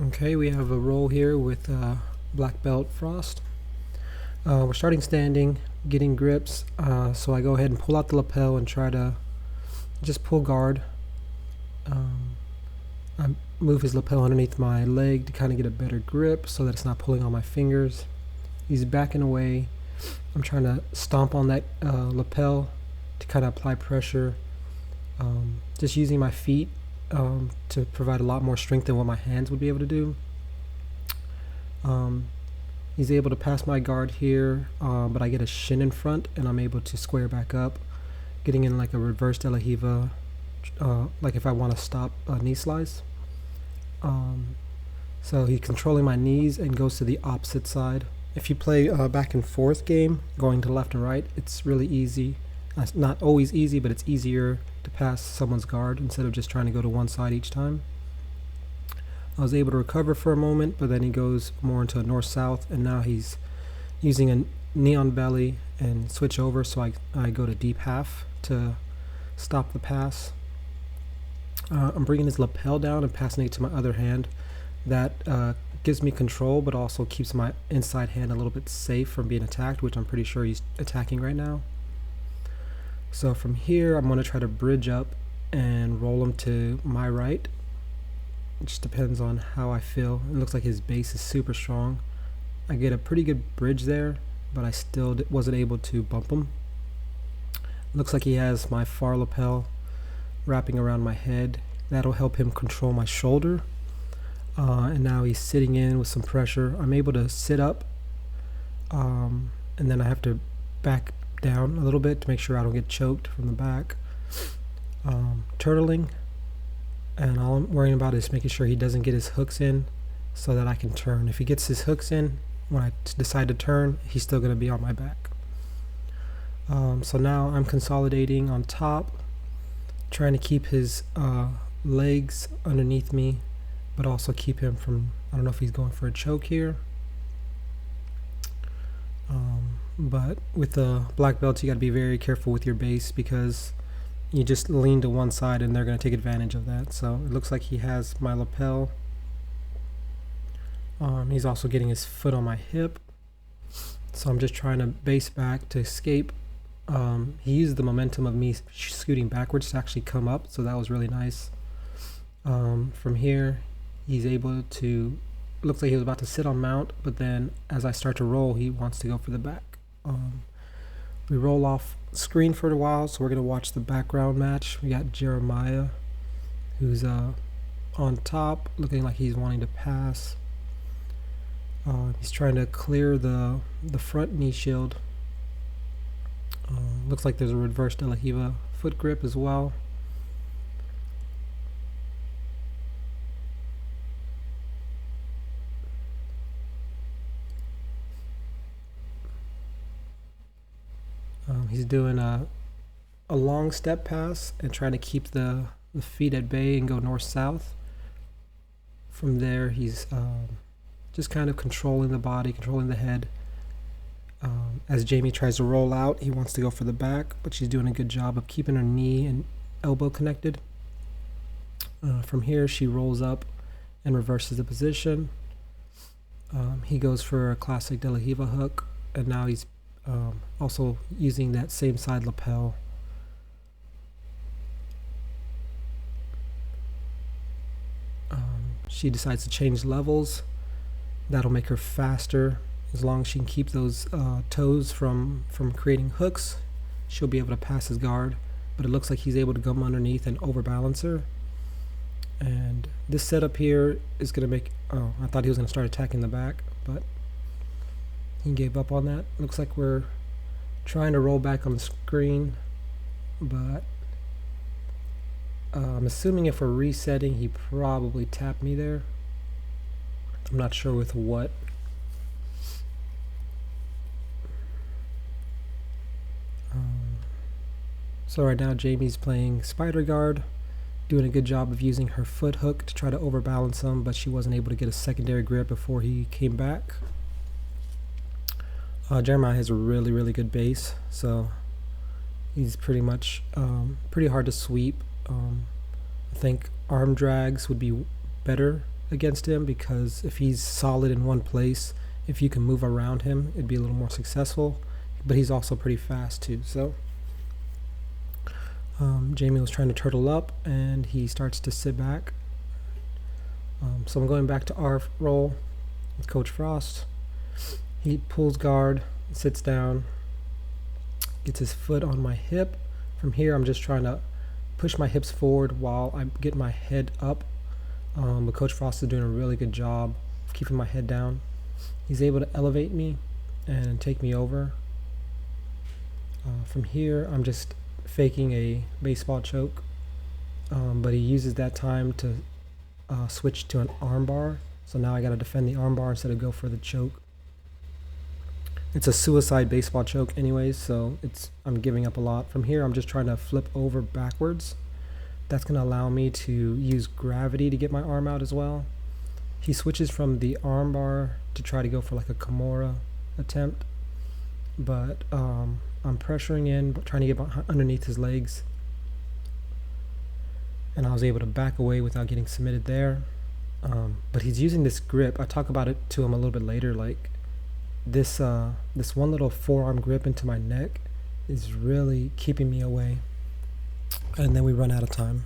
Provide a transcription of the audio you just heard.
Okay, we have a roll here with Black Belt Frost. We're starting standing, getting grips, so I go ahead and pull out the lapel and try to just pull guard. I move his lapel underneath my leg to kind of get a better grip so that it's not pulling on my fingers. He's backing away. I'm trying to stomp on that lapel to kind of apply pressure, just using my feet to provide a lot more strength than what my hands would be able to do. He's able to pass my guard here, but I get a shin in front and I'm able to square back up, getting in like a reverse De La Riva, like if I want to stop a knee slice. So he's controlling my knees and goes to the opposite side. If you play a back and forth game, going to left and right, it's really easy. It's not always easy, but it's easier to pass someone's guard instead of just trying to go to one side each time. I was able to recover for a moment, but then he goes more into a north-south, and now he's using a knee on belly and switch over, so I go to deep half to stop the pass. I'm bringing his lapel down and passing it to my other hand. That gives me control, but also keeps my inside hand a little bit safe from being attacked, which I'm pretty sure he's attacking right now. So from here, I'm going to try to bridge up and roll him to my right. It just depends on how I feel. It looks like his base is super strong. I get a pretty good bridge there, but I still wasn't able to bump him. Looks like he has my far lapel wrapping around my head. That'll help him control my shoulder. And now he's sitting in with some pressure. I'm able to sit up, and then I have to back down a little bit to make sure I don't get choked from the back. Turtling, and all I'm worrying about is making sure he doesn't get his hooks in so that I can turn. If he gets his hooks in when I decide to turn, he's still going to be on my back. So now I'm consolidating on top, trying to keep his legs underneath me, but also keep him from, I don't know if he's going for a choke here. But with the black belts, you got to be very careful with your base because you just lean to one side and they're going to take advantage of that. So it looks like he has my lapel. He's also getting his foot on my hip. So I'm just trying to base back to escape. He used the momentum of me scooting backwards to actually come up, so that was really nice. From here, he's able to, looks like he was about to sit on mount, but then as I start to roll, he wants to go for the back. We roll off screen for a while, so we're going to watch the background match. We got Jeremiah, who's on top, looking like he's wanting to pass. He's trying to clear the front knee shield. Looks like there's a reverse De La Riva foot grip as well. He's doing a long step pass and trying to keep the feet at bay and go north-south. From there, he's just kind of controlling the body, controlling the head. As Jamie tries to roll out, he wants to go for the back, but she's doing a good job of keeping her knee and elbow connected. From here, she rolls up and reverses the position. He goes for a classic De La Riva hook, and now he's also using that same side lapel. She decides to change levels. That'll make her faster. As long as she can keep those toes from creating hooks, she'll be able to pass his guard. But it looks like he's able to come underneath and overbalance her. And this setup here is going to make... Oh, I thought he was going to start attacking the back, but he gave up on that. Looks like we're trying to roll back on the screen, but I'm assuming if we're resetting, he probably tapped me there. I'm not sure with what. So right now Jamie's playing Spider Guard, doing a good job of using her foot hook to try to overbalance him, but she wasn't able to get a secondary grip before he came back. Jeremiah has a really, really good base, so he's pretty much pretty hard to sweep. I think arm drags would be better against him, because if he's solid in one place, if you can move around him, it'd be a little more successful. But he's also pretty fast too. So Jamie was trying to turtle up, and he starts to sit back. So I'm going back to our roll with Coach Frost. He pulls guard, sits down, gets his foot on my hip. From here, I'm just trying to push my hips forward while I get my head up. But Coach Frost is doing a really good job of keeping my head down. He's able to elevate me and take me over. From here, I'm just faking a baseball choke, but he uses that time to switch to an armbar. So now I got to defend the armbar instead of go for the choke. It's a suicide baseball choke anyways, so I'm giving up a lot. From here, I'm just trying to flip over backwards. That's going to allow me to use gravity to get my arm out as well. He switches from the armbar to try to go for like a Kimura attempt, but I'm pressuring in, trying to get underneath his legs, and I was able to back away without getting submitted there. But he's using this grip. I talk about it to him a little bit later. Like this one little forearm grip into my neck is really keeping me away. And then we run out of time.